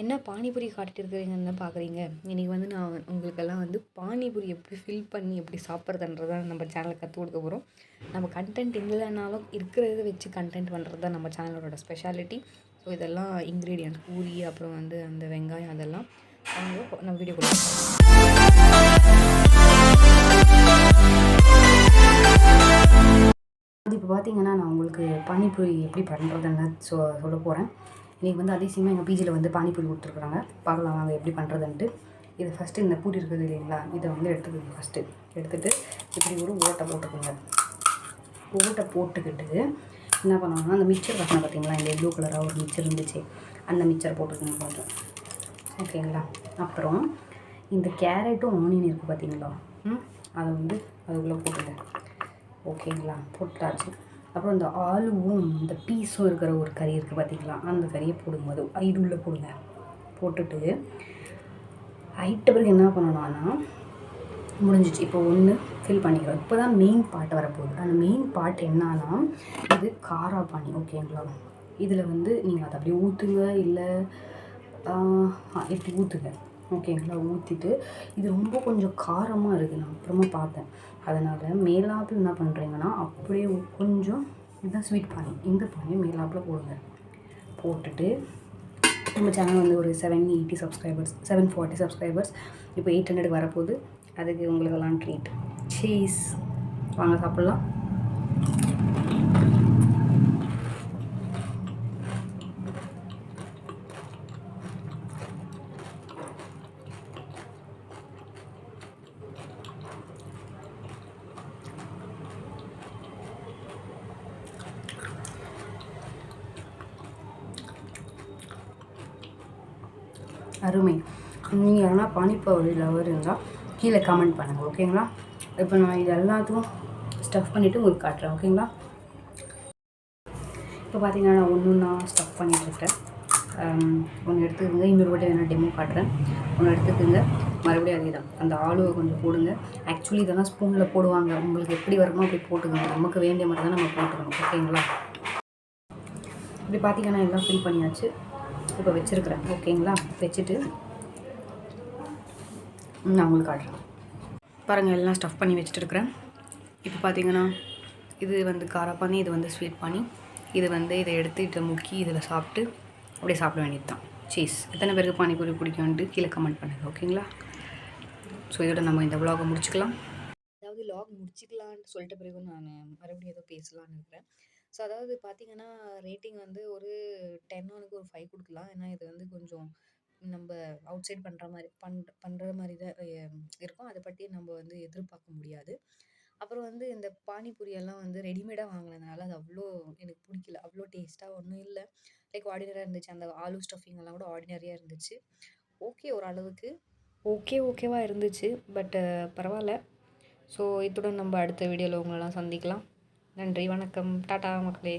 என்ன பானிபூரி காட்டிட்டு இருக்கிறீங்கன்னு தான் பார்க்குறீங்க. இன்றைக்கி வந்து நான் உங்களுக்கெல்லாம் வந்து பானிபூரி எப்படி ஃபில் பண்ணி எப்படி சாப்பிட்றதுன்றத நம்ம சேனலில் கற்றுக் கொடுக்க போகிறோம். நம்ம கண்டென்ட் இல்லைனாலும் இருக்கிறத வச்சு கண்டென்ட் பண்ணுறது தான் நம்ம சேனலோட ஸ்பெஷாலிட்டி. ஸோ இதெல்லாம் இன்க்ரீடியன்ட் பூரி, அப்புறம் வந்து அந்த வெங்காயம், அதெல்லாம் அவங்க நம்ம வீடியோ கொடுப்போம். அது இப்போ பார்த்தீங்கன்னா, நான் உங்களுக்கு பானிபூரி எப்படி பண்ணுறதுன்னு சொல்ல போகிறேன். இன்றைக்கி வந்து அதிசயமாக எங்கள் பிஜியில் வந்து பானிபூரி கொடுத்துருக்குறாங்க. பார்க்கலாம் வாங்க எப்படி பண்ணுறதுன்ட்டு. இது ஃபஸ்ட்டு இந்த பூரி இருக்குது இல்லைங்களா, இதை வந்து எடுத்துக்கோங்க. ஃபஸ்ட்டு எடுத்துகிட்டு இப்படி ஒரு ஓட்டை போட்டுக்கோங்க. ஓட்டை போட்டுக்கிட்டு என்ன பண்ணுவாங்கன்னா, அந்த மிக்சர் வரணும் பார்த்தீங்களா, இந்த ப்ளூ கலராக ஒரு மிக்சர் இருந்துச்சு, அந்த மிக்சர் போட்டுக்கோங்க கொஞ்சம். ஓகேங்களா. அப்புறம் இந்த கேரட்டும் ஆனியன் இருக்குது பார்த்தீங்களா, அதை வந்து அதுக்குள்ளே போட்டுங்க. ஓகேங்களா, போட்டாச்சு. அப்புறம் இந்த ஆலுவும் இந்த பீஸும் இருக்கிற ஒரு கறி இருக்குது பார்த்தீங்களா, அந்த கறியை போடும்போது இது உள்ளே போடுங்க. போட்டுட்டு ஐட்ட பிறகு என்ன பண்ணணும்னா, முடிஞ்சிச்சு. இப்போ ஒன்று ஃபில் பண்ணிக்கிறோம். இப்போ தான் மெயின் பார்ட் வரப்போகுது. அந்த மெயின் பார்ட் என்னன்னா, இது காரா பானி. ஓகேங்களா. இதில் வந்து நீங்கள் அதை அப்படியே ஊற்றுங்க, இல்லை இப்படி ஊற்றுங்க. ஓகேங்களா. ஊற்றிட்டு இது ரொம்ப கொஞ்சம் காரமாக இருக்குது, நான் அப்புறமா பார்த்தேன். அதனால் மேலாப்பில் என்ன பண்ணுறீங்கன்னா, அப்படியே கொஞ்சம் இதுதான் ஸ்வீட் பானி, இந்த பானியை மேலாப்பில் போடுங்க. போட்டுட்டு நம்ம சேனல் வந்து ஒரு 780 சப்ஸ்கிரைபர்ஸ், 740 சப்ஸ்கிரைபர்ஸ், இப்போ 800 வரப்போகுது. அதுக்கு உங்களுக்கெல்லாம் ட்ரீட். சீஸ், வாங்க சாப்பிட்லாம். அருமை. நீங்கள் எதனா பானிபூரி லவர் இருந்தால் கீழே கமெண்ட் பண்ணுங்கள். ஓகேங்களா. இப்போ நான் இது எல்லாத்துக்கும் ஸ்டஃப் பண்ணிவிட்டு உங்களுக்கு காட்டுறேன். ஓகேங்களா. இப்போ பார்த்தீங்கன்னா நான் ஒன்று ஸ்டஃப் பண்ணிட்டுருக்கேன். ஒன்று எடுத்துக்கோங்க. இன்னொரு வாட்டி வேணால் டெமோ காட்டுறேன். ஒன்று எடுத்துக்கோங்க. மறுபடியும் அதே தான், அந்த ஆலுவை கொஞ்சம் போடுங்க. ஆக்சுவலி இதெல்லாம் ஸ்பூனில் போடுவாங்க, உங்களுக்கு எப்படி வருமோ அப்படி போட்டுக்கோங்க. நமக்கு வேண்டிய மாதிரி தான் நம்ம போட்டுக்கணும். ஓகேங்களா. இப்படி பார்த்தீங்கன்னா எல்லாம் ஃபில் பண்ணியாச்சு. இப்போ வச்சுருக்குறேன். ஓகேங்களா. வச்சுட்டு நான் உங்களுக்கு காட்டுறேன். பாருங்கள், எல்லாம் ஸ்டஃப் பண்ணி வச்சுட்டு இருக்கிறேன். இப்போ பார்த்தீங்கன்னா இது வந்து காரா பானி, இது வந்து ஸ்வீட் பானி. இது வந்து இதை எடுத்து இதை முக்கி இதில் சாப்பிட்டு அப்படியே சாப்பிட வேண்டியது தான். சீஸ். எத்தனை பேருக்கு பானிபூரி பிடிக்கும்ன்ட்டு கீழே கமெண்ட் பண்ணுங்கள். ஓகேங்களா. ஸோ இதோட நம்ம இந்த விலாகை முடிச்சுக்கலாம். அதாவது லாக் முடிச்சிக்கலான்னு சொல்லிட்ட பிறகு நான் மறுபடியும் ஏதோ பேசலான்னு இருக்கிறேன். ஸோ அதாவது பார்த்தீங்கன்னா, ரேட்டிங் வந்து ஒரு 10 ஒரு 5 கொடுக்கலாம். ஏன்னா இது வந்து கொஞ்சம் நம்ம அவுட் சைட் பண்ணுற மாதிரி பண்ணுற மாதிரி தான் இருக்கும். அதை பற்றி நம்ம வந்து எதிர்பார்க்க முடியாது. அப்புறம் வந்து இந்த பானிபூரியெல்லாம் வந்து ரெடிமேடாக வாங்கினதுனால அது அவ்வளோ எனக்கு பிடிக்கல. அவ்வளோ டேஸ்ட்டாக ஒன்றும் இல்லை. லைக் ஆர்டினரியாக இருந்துச்சு. அந்த ஆலு ஸ்டஃபிங் எல்லாம் கூட ஆர்டினரியாக இருந்துச்சு. ஓகே, ஓரளவுக்கு ஓகேவா இருந்துச்சு. பட் பரவாயில்ல. ஸோ இத்துடன் நம்ம அடுத்த வீடியோவில் உங்களெல்லாம் சந்திக்கலாம். நன்றி, வணக்கம், டாடா மக்களே.